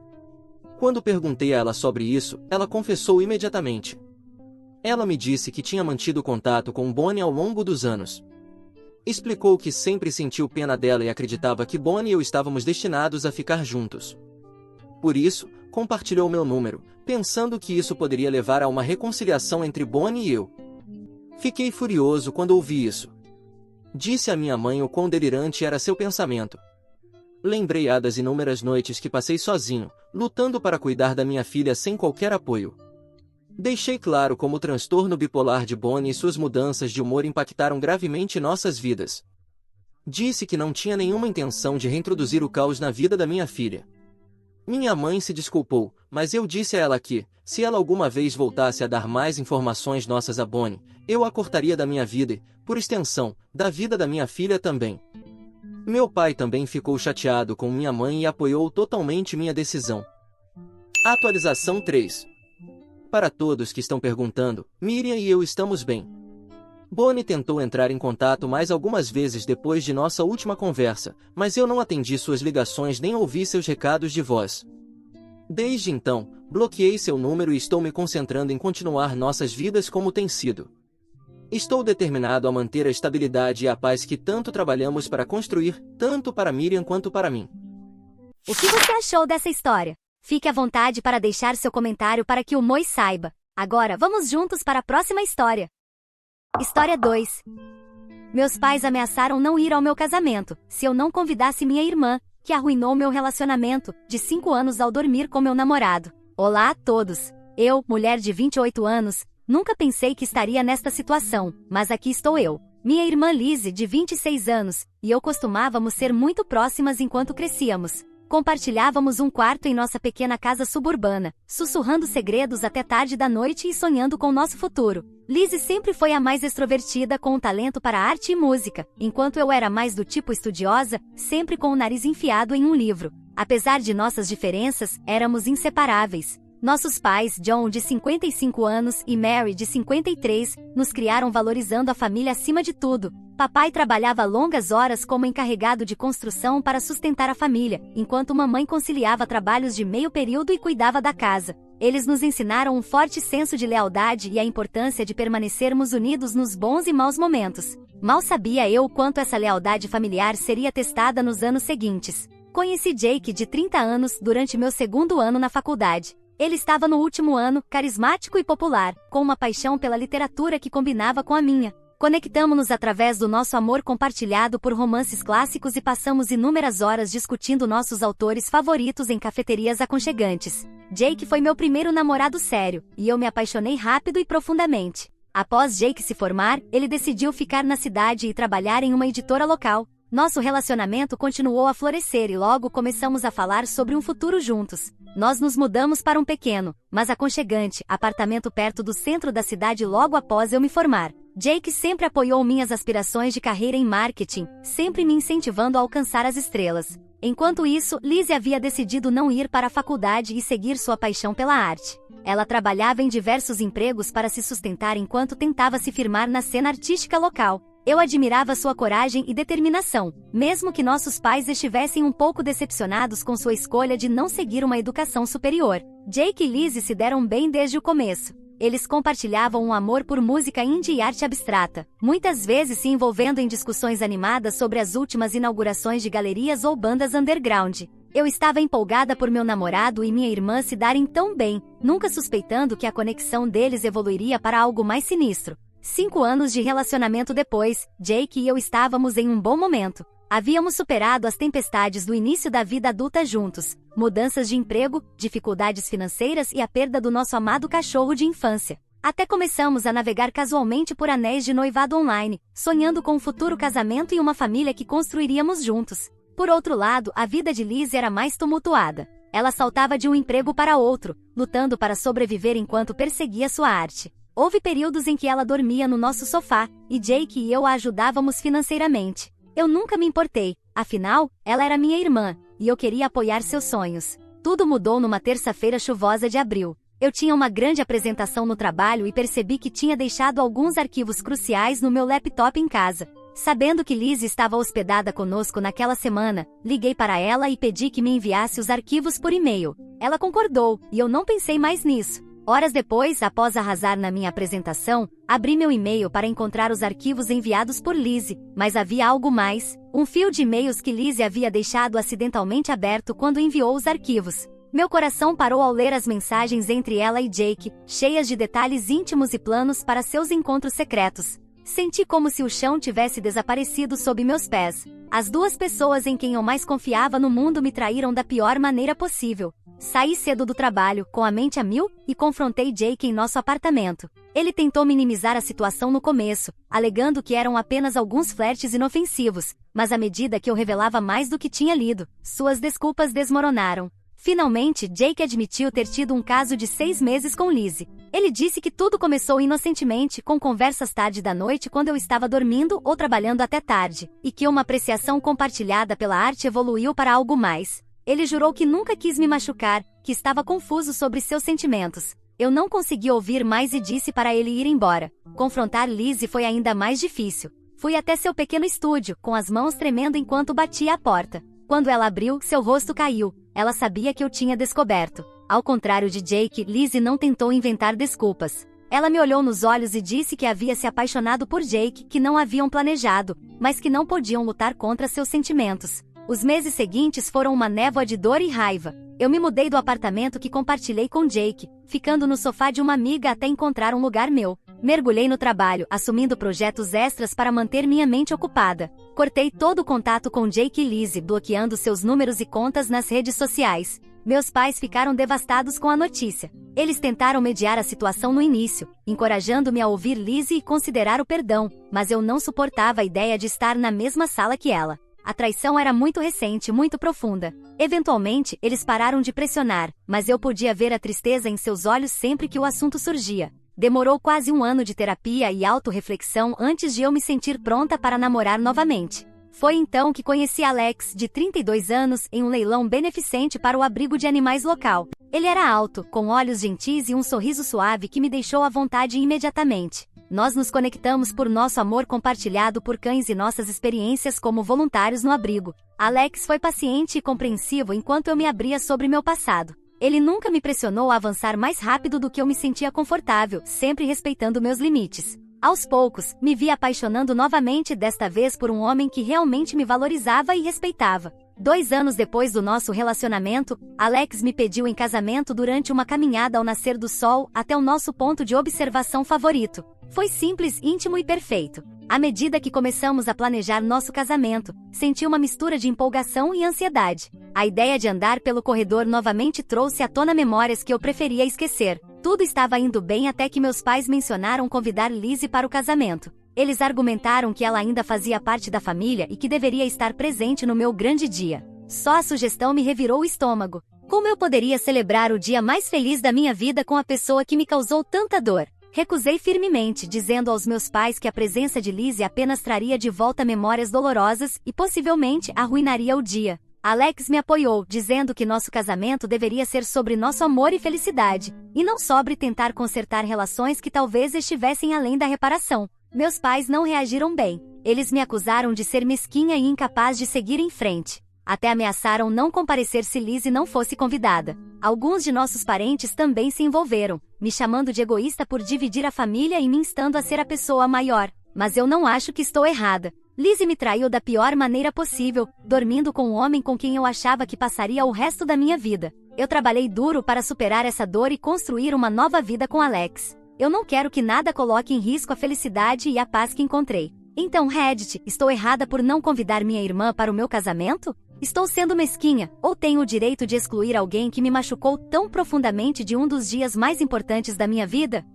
Quando perguntei a ela sobre isso, ela confessou imediatamente. Ela me disse que tinha mantido contato com Bonnie ao longo dos anos. Explicou que sempre sentiu pena dela e acreditava que Bonnie e eu estávamos destinados a ficar juntos. Por isso, compartilhou meu número, pensando que isso poderia levar a uma reconciliação entre Bonnie e eu. Fiquei furioso quando ouvi isso. Disse à minha mãe o quão delirante era seu pensamento. Lembrei-a das inúmeras noites que passei sozinho, lutando para cuidar da minha filha sem qualquer apoio. Deixei claro como o transtorno bipolar de Bonnie e suas mudanças de humor impactaram gravemente nossas vidas. Disse que não tinha nenhuma intenção de reintroduzir o caos na vida da minha filha. Minha mãe se desculpou, mas eu disse a ela que, se ela alguma vez voltasse a dar mais informações nossas a Bonnie, eu a cortaria da minha vida e, por extensão, da vida da minha filha também. Meu pai também ficou chateado com minha mãe e apoiou totalmente minha decisão. Atualização 3. Para todos que estão perguntando, Miriam e eu estamos bem. Bonnie tentou entrar em contato mais algumas vezes depois de nossa última conversa, mas eu não atendi suas ligações nem ouvi seus recados de voz. Desde então, bloqueei seu número e estou me concentrando em continuar nossas vidas como tem sido. Estou determinado a manter a estabilidade e a paz que tanto trabalhamos para construir, tanto para Miriam quanto para mim. O que você achou dessa história? Fique à vontade para deixar seu comentário para que o Moi saiba. Agora, vamos juntos para a próxima história. História 2. Meus pais ameaçaram não ir ao meu casamento, se eu não convidasse minha irmã, que arruinou meu relacionamento, de 5 anos ao dormir com meu namorado. Olá a todos. Eu, mulher de 28 anos, nunca pensei que estaria nesta situação, mas aqui estou eu. Minha irmã Lizzie, de 26 anos, e eu costumávamos ser muito próximas enquanto crescíamos. Compartilhávamos um quarto em nossa pequena casa suburbana, sussurrando segredos até tarde da noite e sonhando com nosso futuro. Lizzie sempre foi a mais extrovertida com um talento para arte e música, enquanto eu era mais do tipo estudiosa, sempre com o nariz enfiado em um livro. Apesar de nossas diferenças, éramos inseparáveis. Nossos pais, John, de 55 anos, e Mary, de 53, nos criaram valorizando a família acima de tudo. Papai trabalhava longas horas como encarregado de construção para sustentar a família, enquanto mamãe conciliava trabalhos de meio período e cuidava da casa. Eles nos ensinaram um forte senso de lealdade e a importância de permanecermos unidos nos bons e maus momentos. Mal sabia eu o quanto essa lealdade familiar seria testada nos anos seguintes. Conheci Jake, de 30 anos, durante meu 2º ano na faculdade. Ele estava no último ano, carismático e popular, com uma paixão pela literatura que combinava com a minha. Conectamo-nos através do nosso amor compartilhado por romances clássicos e passamos inúmeras horas discutindo nossos autores favoritos em cafeterias aconchegantes. Jake foi meu primeiro namorado sério, e eu me apaixonei rápido e profundamente. Após Jake se formar, ele decidiu ficar na cidade e trabalhar em uma editora local. Nosso relacionamento continuou a florescer e logo começamos a falar sobre um futuro juntos. Nós nos mudamos para um pequeno, mas aconchegante, apartamento perto do centro da cidade logo após eu me formar. Jake sempre apoiou minhas aspirações de carreira em marketing, sempre me incentivando a alcançar as estrelas. Enquanto isso, Lizzie havia decidido não ir para a faculdade e seguir sua paixão pela arte. Ela trabalhava em diversos empregos para se sustentar enquanto tentava se firmar na cena artística local. Eu admirava sua coragem e determinação, mesmo que nossos pais estivessem um pouco decepcionados com sua escolha de não seguir uma educação superior. Jake e Lizzie se deram bem desde o começo. Eles compartilhavam um amor por música indie e arte abstrata, muitas vezes se envolvendo em discussões animadas sobre as últimas inaugurações de galerias ou bandas underground. Eu estava empolgada por meu namorado e minha irmã se darem tão bem, nunca suspeitando que a conexão deles evoluiria para algo mais sinistro. 5 anos de relacionamento depois, Jake e eu estávamos em um bom momento. Havíamos superado as tempestades do início da vida adulta juntos, mudanças de emprego, dificuldades financeiras e a perda do nosso amado cachorro de infância. Até começamos a navegar casualmente por anéis de noivado online, sonhando com um futuro casamento e uma família que construiríamos juntos. Por outro lado, a vida de Liz era mais tumultuada. Ela saltava de um emprego para outro, lutando para sobreviver enquanto perseguia sua arte. Houve períodos em que ela dormia no nosso sofá, e Jake e eu a ajudávamos financeiramente. Eu nunca me importei, afinal, ela era minha irmã, e eu queria apoiar seus sonhos. Tudo mudou numa terça-feira chuvosa de abril. Eu tinha uma grande apresentação no trabalho e percebi que tinha deixado alguns arquivos cruciais no meu laptop em casa. Sabendo que Liz estava hospedada conosco naquela semana, liguei para ela e pedi que me enviasse os arquivos por e-mail. Ela concordou, e eu não pensei mais nisso. Horas depois, após arrasar na minha apresentação, abri meu e-mail para encontrar os arquivos enviados por Lizzie, mas havia algo mais, um fio de e-mails que Lizzie havia deixado acidentalmente aberto quando enviou os arquivos. Meu coração parou ao ler as mensagens entre ela e Jake, cheias de detalhes íntimos e planos para seus encontros secretos. Senti como se o chão tivesse desaparecido sob meus pés. As duas pessoas em quem eu mais confiava no mundo me traíram da pior maneira possível. Saí cedo do trabalho, com a mente a mil, e confrontei Jake em nosso apartamento. Ele tentou minimizar a situação no começo, alegando que eram apenas alguns flertes inofensivos, mas à medida que eu revelava mais do que tinha lido, suas desculpas desmoronaram. Finalmente, Jake admitiu ter tido um caso de 6 meses com Lizzie. Ele disse que tudo começou inocentemente, com conversas tarde da noite quando eu estava dormindo ou trabalhando até tarde, e que uma apreciação compartilhada pela arte evoluiu para algo mais. Ele jurou que nunca quis me machucar, que estava confuso sobre seus sentimentos. Eu não consegui ouvir mais e disse para ele ir embora. Confrontar Lizzie foi ainda mais difícil. Fui até seu pequeno estúdio, com as mãos tremendo enquanto batia a porta. Quando ela abriu, seu rosto caiu. Ela sabia que eu tinha descoberto. Ao contrário de Jake, Lizzie não tentou inventar desculpas. Ela me olhou nos olhos e disse que havia se apaixonado por Jake, que não haviam planejado, mas que não podiam lutar contra seus sentimentos. Os meses seguintes foram uma névoa de dor e raiva. Eu me mudei do apartamento que compartilhei com Jake, ficando no sofá de uma amiga até encontrar um lugar meu. Mergulhei no trabalho, assumindo projetos extras para manter minha mente ocupada. Cortei todo o contato com Jake e Lizzie, bloqueando seus números e contas nas redes sociais. Meus pais ficaram devastados com a notícia. Eles tentaram mediar a situação no início, encorajando-me a ouvir Lizzie e considerar o perdão, mas eu não suportava a ideia de estar na mesma sala que ela. A traição era muito recente, muito profunda. Eventualmente, eles pararam de pressionar, mas eu podia ver a tristeza em seus olhos sempre que o assunto surgia. Demorou quase 1 ano de terapia e autorreflexão antes de eu me sentir pronta para namorar novamente. Foi então que conheci Alex, de 32 anos, em um leilão beneficente para o abrigo de animais local. Ele era alto, com olhos gentis e um sorriso suave que me deixou à vontade imediatamente. Nós nos conectamos por nosso amor compartilhado por cães e nossas experiências como voluntários no abrigo. Alex foi paciente e compreensivo enquanto eu me abria sobre meu passado. Ele nunca me pressionou a avançar mais rápido do que eu me sentia confortável, sempre respeitando meus limites. Aos poucos, me vi apaixonando novamente, desta vez por um homem que realmente me valorizava e respeitava. 2 anos depois do nosso relacionamento, Alex me pediu em casamento durante uma caminhada ao nascer do sol até o nosso ponto de observação favorito. Foi simples, íntimo e perfeito. À medida que começamos a planejar nosso casamento, senti uma mistura de empolgação e ansiedade. A ideia de andar pelo corredor novamente trouxe à tona memórias que eu preferia esquecer. Tudo estava indo bem até que meus pais mencionaram convidar Lizzie para o casamento. Eles argumentaram que ela ainda fazia parte da família e que deveria estar presente no meu grande dia. Só a sugestão me revirou o estômago. Como eu poderia celebrar o dia mais feliz da minha vida com a pessoa que me causou tanta dor? Recusei firmemente, dizendo aos meus pais que a presença de Lizzie apenas traria de volta memórias dolorosas e possivelmente arruinaria o dia. Alex me apoiou, dizendo que nosso casamento deveria ser sobre nosso amor e felicidade, e não sobre tentar consertar relações que talvez estivessem além da reparação. Meus pais não reagiram bem. Eles me acusaram de ser mesquinha e incapaz de seguir em frente. Até ameaçaram não comparecer se Lizzie não fosse convidada. Alguns de nossos parentes também se envolveram, me chamando de egoísta por dividir a família e me instando a ser a pessoa maior. Mas eu não acho que estou errada. Lizzie me traiu da pior maneira possível, dormindo com um homem com quem eu achava que passaria o resto da minha vida. Eu trabalhei duro para superar essa dor e construir uma nova vida com Alex. Eu não quero que nada coloque em risco a felicidade e a paz que encontrei. Então, Reddit, estou errada por não convidar minha irmã para o meu casamento? Estou sendo mesquinha, ou tenho o direito de excluir alguém que me machucou tão profundamente de um dos dias mais importantes da minha vida?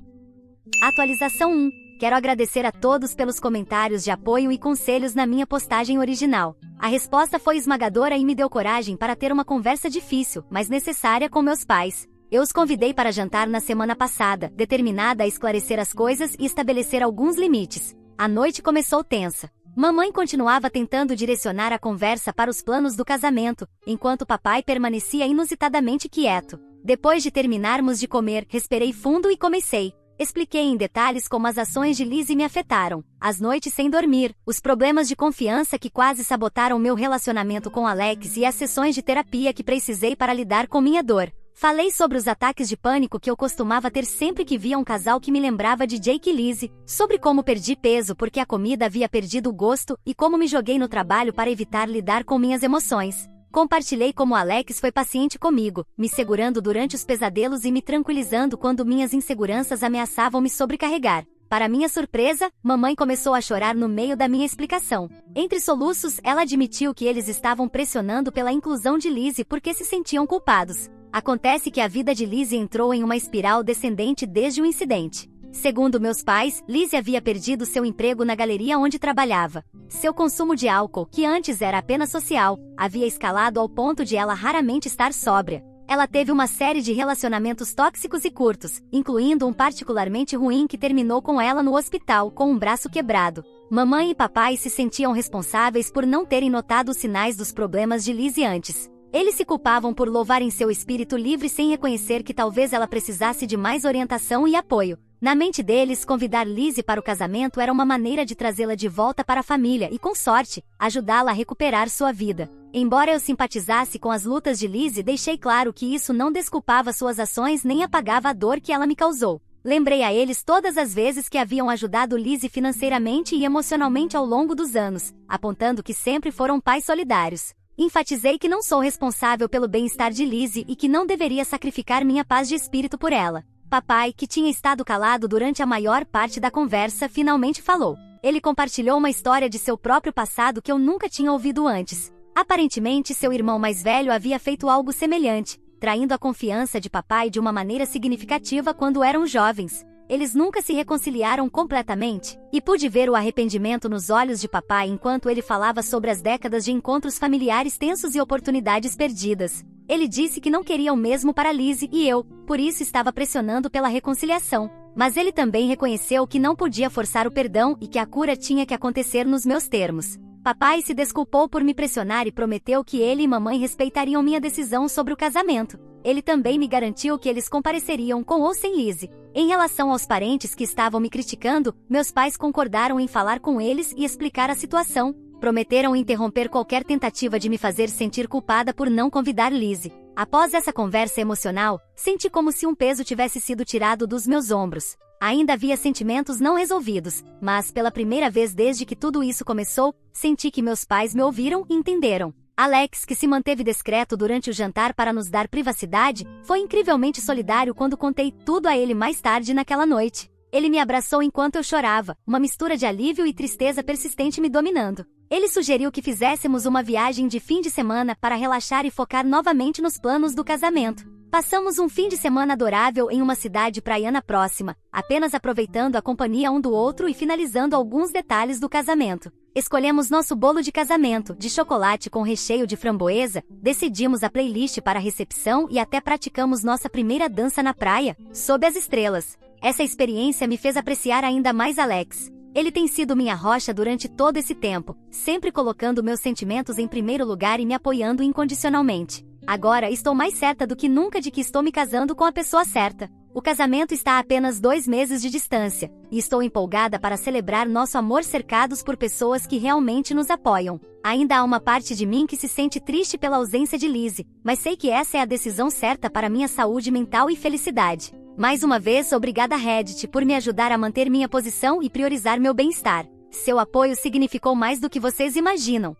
Atualização 1. Quero agradecer a todos pelos comentários de apoio e conselhos na minha postagem original. A resposta foi esmagadora e me deu coragem para ter uma conversa difícil, mas necessária com meus pais. Eu os convidei para jantar na semana passada, determinada a esclarecer as coisas e estabelecer alguns limites. A noite começou tensa. Mamãe continuava tentando direcionar a conversa para os planos do casamento, enquanto papai permanecia inusitadamente quieto. Depois de terminarmos de comer, respirei fundo e comecei. Expliquei em detalhes como as ações de Lizzie me afetaram, as noites sem dormir, os problemas de confiança que quase sabotaram meu relacionamento com Alex e as sessões de terapia que precisei para lidar com minha dor. Falei sobre os ataques de pânico que eu costumava ter sempre que via um casal que me lembrava de Jake e Lizzie, sobre como perdi peso porque a comida havia perdido o gosto e como me joguei no trabalho para evitar lidar com minhas emoções. Compartilhei como Alex foi paciente comigo, me segurando durante os pesadelos e me tranquilizando quando minhas inseguranças ameaçavam me sobrecarregar. Para minha surpresa, mamãe começou a chorar no meio da minha explicação. Entre soluços, ela admitiu que eles estavam pressionando pela inclusão de Lizzie porque se sentiam culpados. Acontece que a vida de Lizzie entrou em uma espiral descendente desde o incidente. Segundo meus pais, Lizzie havia perdido seu emprego na galeria onde trabalhava. Seu consumo de álcool, que antes era apenas social, havia escalado ao ponto de ela raramente estar sóbria. Ela teve uma série de relacionamentos tóxicos e curtos, incluindo um particularmente ruim que terminou com ela no hospital com um braço quebrado. Mamãe e papai se sentiam responsáveis por não terem notado os sinais dos problemas de Lizzie antes. Eles se culpavam por louvarem seu espírito livre sem reconhecer que talvez ela precisasse de mais orientação e apoio. Na mente deles, convidar Lizzie para o casamento era uma maneira de trazê-la de volta para a família e, com sorte, ajudá-la a recuperar sua vida. Embora eu simpatizasse com as lutas de Lizzie, deixei claro que isso não desculpava suas ações nem apagava a dor que ela me causou. Lembrei a eles todas as vezes que haviam ajudado Lizzie financeiramente e emocionalmente ao longo dos anos, apontando que sempre foram pais solidários. Enfatizei que não sou responsável pelo bem-estar de Lizzie e que não deveria sacrificar minha paz de espírito por ela. Papai, que tinha estado calado durante a maior parte da conversa, finalmente falou. Ele compartilhou uma história de seu próprio passado que eu nunca tinha ouvido antes. Aparentemente, seu irmão mais velho havia feito algo semelhante, traindo a confiança de papai de uma maneira significativa quando eram jovens. Eles nunca se reconciliaram completamente, e pude ver o arrependimento nos olhos de papai enquanto ele falava sobre as décadas de encontros familiares tensos e oportunidades perdidas. Ele disse que não queria o mesmo para Lizzie e eu, por isso estava pressionando pela reconciliação. Mas ele também reconheceu que não podia forçar o perdão e que a cura tinha que acontecer nos meus termos. Papai se desculpou por me pressionar e prometeu que ele e mamãe respeitariam minha decisão sobre o casamento. Ele também me garantiu que eles compareceriam com ou sem Lizzie. Em relação aos parentes que estavam me criticando, meus pais concordaram em falar com eles e explicar a situação. Prometeram interromper qualquer tentativa de me fazer sentir culpada por não convidar Lizzie. Após essa conversa emocional, senti como se um peso tivesse sido tirado dos meus ombros. Ainda havia sentimentos não resolvidos, mas, pela primeira vez desde que tudo isso começou, senti que meus pais me ouviram e entenderam. Alex, que se manteve discreto durante o jantar para nos dar privacidade, foi incrivelmente solidário quando contei tudo a ele mais tarde naquela noite. Ele me abraçou enquanto eu chorava, uma mistura de alívio e tristeza persistente me dominando. Ele sugeriu que fizéssemos uma viagem de fim de semana para relaxar e focar novamente nos planos do casamento. Passamos um fim de semana adorável em uma cidade praiana próxima, apenas aproveitando a companhia um do outro e finalizando alguns detalhes do casamento. Escolhemos nosso bolo de casamento, de chocolate com recheio de framboesa, decidimos a playlist para a recepção e até praticamos nossa primeira dança na praia, sob as estrelas. Essa experiência me fez apreciar ainda mais Alex. Ele tem sido minha rocha durante todo esse tempo, sempre colocando meus sentimentos em primeiro lugar e me apoiando incondicionalmente. Agora estou mais certa do que nunca de que estou me casando com a pessoa certa. O casamento está a apenas 2 meses de distância, e estou empolgada para celebrar nosso amor cercados por pessoas que realmente nos apoiam. Ainda há uma parte de mim que se sente triste pela ausência de Lizzie, mas sei que essa é a decisão certa para minha saúde mental e felicidade. Mais uma vez, obrigada Reddit por me ajudar a manter minha posição e priorizar meu bem-estar. Seu apoio significou mais do que vocês imaginam.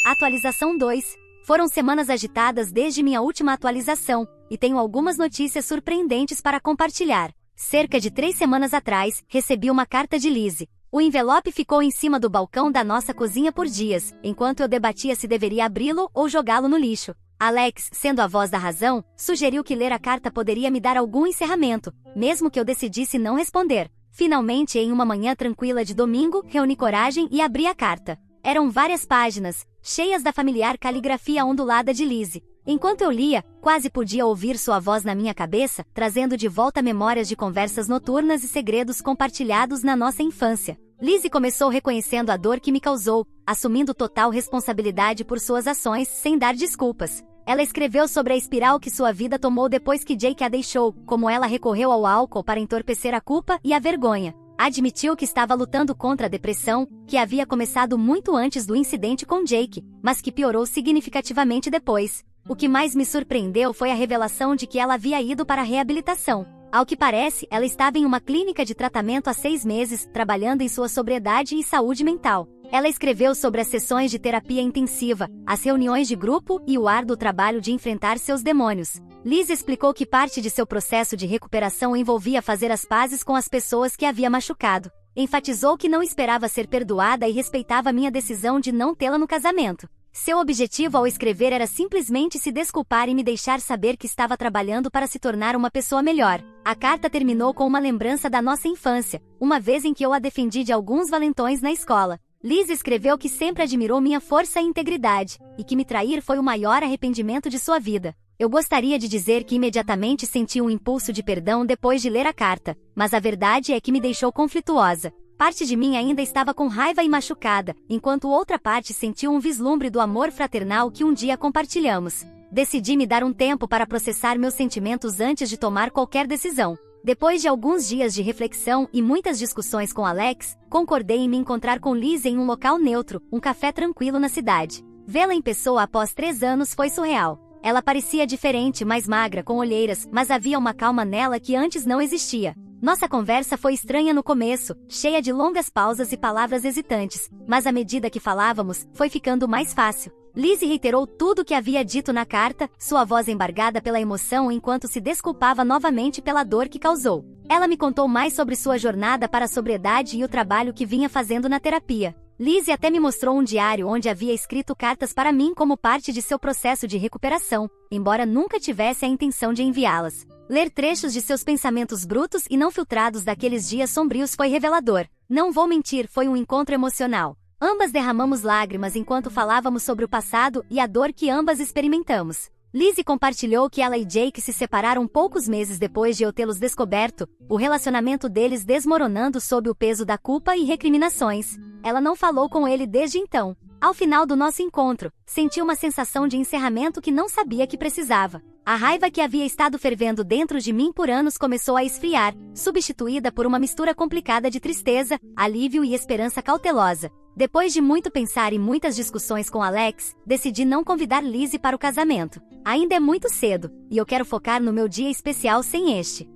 Atualização 2. Foram semanas agitadas desde minha última atualização, e tenho algumas notícias surpreendentes para compartilhar. Cerca de 3 semanas atrás, recebi uma carta de Lizzie. O envelope ficou em cima do balcão da nossa cozinha por dias, enquanto eu debatia se deveria abri-lo ou jogá-lo no lixo. Alex, sendo a voz da razão, sugeriu que ler a carta poderia me dar algum encerramento, mesmo que eu decidisse não responder. Finalmente, em uma manhã tranquila de domingo, reuni coragem e abri a carta. Eram várias páginas, cheias da familiar caligrafia ondulada de Lizzie. Enquanto eu lia, quase podia ouvir sua voz na minha cabeça, trazendo de volta memórias de conversas noturnas e segredos compartilhados na nossa infância. Lizzie começou reconhecendo a dor que me causou, assumindo total responsabilidade por suas ações, sem dar desculpas. Ela escreveu sobre a espiral que sua vida tomou depois que Jake a deixou, como ela recorreu ao álcool para entorpecer a culpa e a vergonha. Admitiu que estava lutando contra a depressão, que havia começado muito antes do incidente com Jake, mas que piorou significativamente depois. O que mais me surpreendeu foi a revelação de que ela havia ido para a reabilitação. Ao que parece, ela estava em uma clínica de tratamento há 6 meses, trabalhando em sua sobriedade e saúde mental. Ela escreveu sobre as sessões de terapia intensiva, as reuniões de grupo e o árduo trabalho de enfrentar seus demônios. Liz explicou que parte de seu processo de recuperação envolvia fazer as pazes com as pessoas que havia machucado. Enfatizou que não esperava ser perdoada e respeitava minha decisão de não tê-la no casamento. Seu objetivo ao escrever era simplesmente se desculpar e me deixar saber que estava trabalhando para se tornar uma pessoa melhor. A carta terminou com uma lembrança da nossa infância, uma vez em que eu a defendi de alguns valentões na escola. Liz escreveu que sempre admirou minha força e integridade, e que me trair foi o maior arrependimento de sua vida. Eu gostaria de dizer que imediatamente senti um impulso de perdão depois de ler a carta, mas a verdade é que me deixou conflituosa. Parte de mim ainda estava com raiva e machucada, enquanto outra parte sentiu um vislumbre do amor fraternal que um dia compartilhamos. Decidi me dar um tempo para processar meus sentimentos antes de tomar qualquer decisão. Depois de alguns dias de reflexão e muitas discussões com Alex, concordei em me encontrar com Liz em um local neutro, um café tranquilo na cidade. Vê-la em pessoa após 3 anos foi surreal. Ela parecia diferente, mais magra, com olheiras, mas havia uma calma nela que antes não existia. Nossa conversa foi estranha no começo, cheia de longas pausas e palavras hesitantes, mas à medida que falávamos, foi ficando mais fácil. Liz reiterou tudo o que havia dito na carta, sua voz embargada pela emoção enquanto se desculpava novamente pela dor que causou. Ela me contou mais sobre sua jornada para a sobriedade e o trabalho que vinha fazendo na terapia. Liz até me mostrou um diário onde havia escrito cartas para mim como parte de seu processo de recuperação, embora nunca tivesse a intenção de enviá-las. Ler trechos de seus pensamentos brutos e não filtrados daqueles dias sombrios foi revelador. Não vou mentir, foi um encontro emocional. Ambas derramamos lágrimas enquanto falávamos sobre o passado e a dor que ambas experimentamos. Liz compartilhou que ela e Jake se separaram poucos meses depois de eu tê-los descoberto, o relacionamento deles desmoronando sob o peso da culpa e recriminações. Ela não falou com ele desde então. Ao final do nosso encontro, senti uma sensação de encerramento que não sabia que precisava. A raiva que havia estado fervendo dentro de mim por anos começou a esfriar, substituída por uma mistura complicada de tristeza, alívio e esperança cautelosa. Depois de muito pensar e muitas discussões com Alex, decidi não convidar Liz para o casamento. Ainda é muito cedo, e eu quero focar no meu dia especial sem este.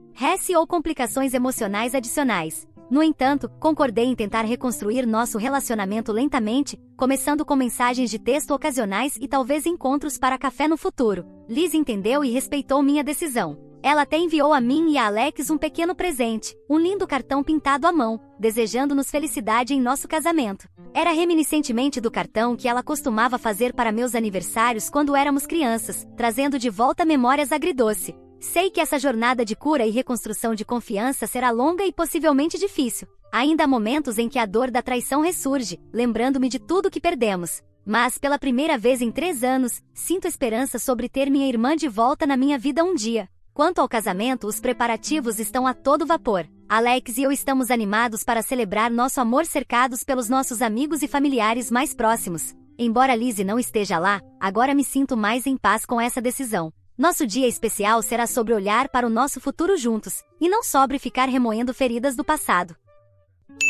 ou complicações emocionais adicionais. No entanto, concordei em tentar reconstruir nosso relacionamento lentamente, começando com mensagens de texto ocasionais e talvez encontros para café no futuro. Liz entendeu e respeitou minha decisão. Ela até enviou a mim e a Alex um pequeno presente, um lindo cartão pintado à mão, desejando-nos felicidade em nosso casamento. Era reminiscentemente do cartão que ela costumava fazer para meus aniversários quando éramos crianças, trazendo de volta memórias agridoce. Sei que essa jornada de cura e reconstrução de confiança será longa e possivelmente difícil. Ainda há momentos em que a dor da traição ressurge, lembrando-me de tudo que perdemos. Mas, pela primeira vez em 3 anos, sinto esperança sobre ter minha irmã de volta na minha vida um dia. Quanto ao casamento, os preparativos estão a todo vapor. Alex e eu estamos animados para celebrar nosso amor cercados pelos nossos amigos e familiares mais próximos. Embora Lizzie não esteja lá, agora me sinto mais em paz com essa decisão. Nosso dia especial será sobre olhar para o nosso futuro juntos, e não sobre ficar remoendo feridas do passado.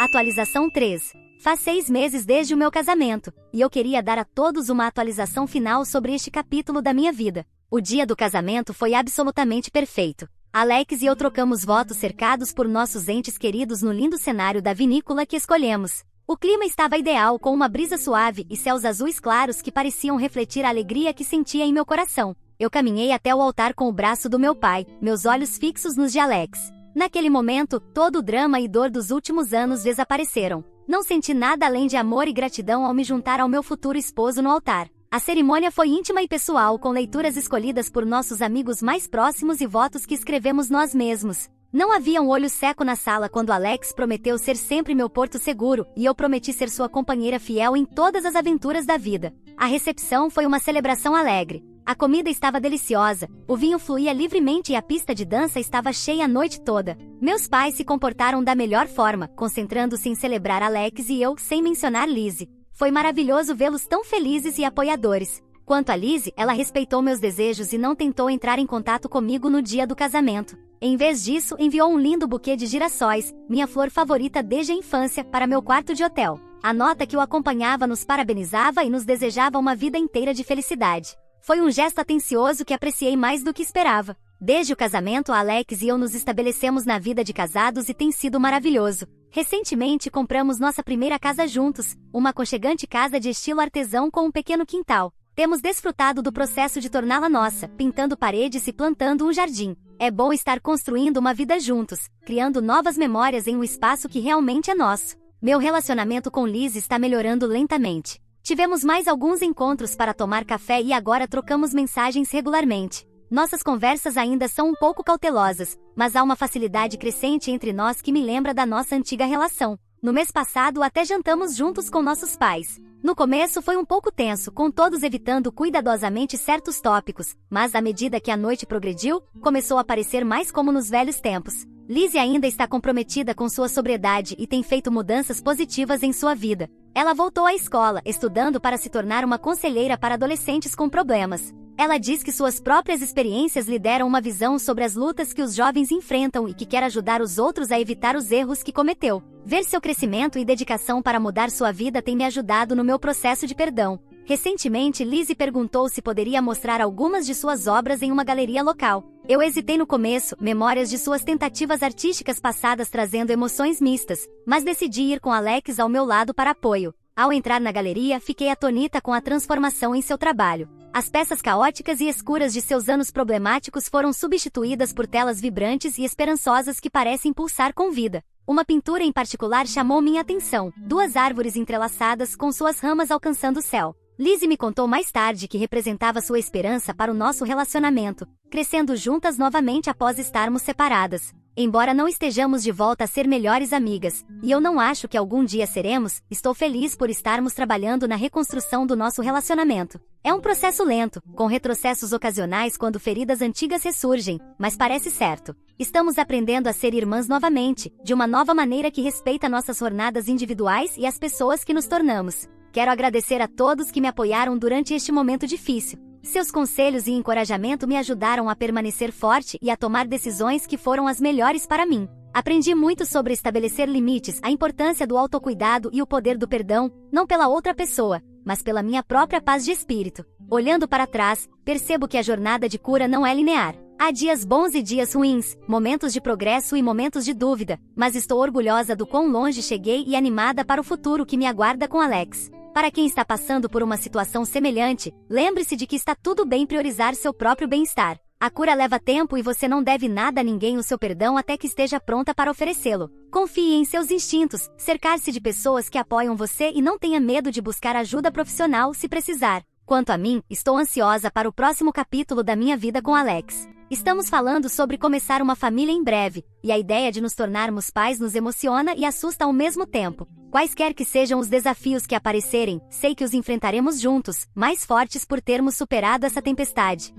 Atualização 3. Faz 6 meses desde o meu casamento, e eu queria dar a todos uma atualização final sobre este capítulo da minha vida. O dia do casamento foi absolutamente perfeito. Alex e eu trocamos votos cercados por nossos entes queridos no lindo cenário da vinícola que escolhemos. O clima estava ideal, com uma brisa suave e céus azuis claros que pareciam refletir a alegria que sentia em meu coração. Eu caminhei até o altar com o braço do meu pai, meus olhos fixos nos de Alex. Naquele momento, todo o drama e dor dos últimos anos desapareceram. Não senti nada além de amor e gratidão ao me juntar ao meu futuro esposo no altar. A cerimônia foi íntima e pessoal, com leituras escolhidas por nossos amigos mais próximos e votos que escrevemos nós mesmos. Não havia um olho seco na sala quando Alex prometeu ser sempre meu porto seguro, e eu prometi ser sua companheira fiel em todas as aventuras da vida. A recepção foi uma celebração alegre. A comida estava deliciosa, o vinho fluía livremente e a pista de dança estava cheia a noite toda. Meus pais se comportaram da melhor forma, concentrando-se em celebrar Alex e eu, sem mencionar Lizzie. Foi maravilhoso vê-los tão felizes e apoiadores. Quanto a Lizzie, ela respeitou meus desejos e não tentou entrar em contato comigo no dia do casamento. Em vez disso, enviou um lindo buquê de girassóis, minha flor favorita desde a infância, para meu quarto de hotel. A nota que o acompanhava nos parabenizava e nos desejava uma vida inteira de felicidade. Foi um gesto atencioso que apreciei mais do que esperava. Desde o casamento, Alex e eu nos estabelecemos na vida de casados e tem sido maravilhoso. Recentemente compramos nossa primeira casa juntos, uma aconchegante casa de estilo artesão com um pequeno quintal. Temos desfrutado do processo de torná-la nossa, pintando paredes e plantando um jardim. É bom estar construindo uma vida juntos, criando novas memórias em um espaço que realmente é nosso. Meu relacionamento com Liz está melhorando lentamente. Tivemos mais alguns encontros para tomar café e agora trocamos mensagens regularmente. Nossas conversas ainda são um pouco cautelosas, mas há uma facilidade crescente entre nós que me lembra da nossa antiga relação. No mês passado até jantamos juntos com nossos pais. No começo foi um pouco tenso, com todos evitando cuidadosamente certos tópicos, mas à medida que a noite progrediu, começou a parecer mais como nos velhos tempos. Lizzie ainda está comprometida com sua sobriedade e tem feito mudanças positivas em sua vida. Ela voltou à escola, estudando para se tornar uma conselheira para adolescentes com problemas. Ela diz que suas próprias experiências lhe deram uma visão sobre as lutas que os jovens enfrentam e que quer ajudar os outros a evitar os erros que cometeu. Ver seu crescimento e dedicação para mudar sua vida tem me ajudado no meu processo de perdão. Recentemente, Lizzie perguntou se poderia mostrar algumas de suas obras em uma galeria local. Eu hesitei no começo, memórias de suas tentativas artísticas passadas trazendo emoções mistas, mas decidi ir com Alex ao meu lado para apoio. Ao entrar na galeria, fiquei atonita com a transformação em seu trabalho. As peças caóticas e escuras de seus anos problemáticos foram substituídas por telas vibrantes e esperançosas que parecem pulsar com vida. Uma pintura em particular chamou minha atenção: 2 árvores entrelaçadas com suas ramas alcançando o céu. Lizzie me contou mais tarde que representava sua esperança para o nosso relacionamento, crescendo juntas novamente após estarmos separadas. Embora não estejamos de volta a ser melhores amigas, e eu não acho que algum dia seremos, estou feliz por estarmos trabalhando na reconstrução do nosso relacionamento. É um processo lento, com retrocessos ocasionais quando feridas antigas ressurgem, mas parece certo. Estamos aprendendo a ser irmãs novamente, de uma nova maneira que respeita nossas jornadas individuais e as pessoas que nos tornamos. Quero agradecer a todos que me apoiaram durante este momento difícil. Seus conselhos e encorajamento me ajudaram a permanecer forte e a tomar decisões que foram as melhores para mim. Aprendi muito sobre estabelecer limites, a importância do autocuidado e o poder do perdão, não pela outra pessoa, mas pela minha própria paz de espírito. Olhando para trás, percebo que a jornada de cura não é linear. Há dias bons e dias ruins, momentos de progresso e momentos de dúvida, mas estou orgulhosa do quão longe cheguei e animada para o futuro que me aguarda com Alex. Para quem está passando por uma situação semelhante, lembre-se de que está tudo bem priorizar seu próprio bem-estar. A cura leva tempo e você não deve nada a ninguém o seu perdão até que esteja pronta para oferecê-lo. Confie em seus instintos, cercar-se de pessoas que apoiam você e não tenha medo de buscar ajuda profissional se precisar. Quanto a mim, estou ansiosa para o próximo capítulo da minha vida com Alex. Estamos falando sobre começar uma família em breve, e a ideia de nos tornarmos pais nos emociona e assusta ao mesmo tempo. Quaisquer que sejam os desafios que aparecerem, sei que os enfrentaremos juntos, mais fortes por termos superado essa tempestade.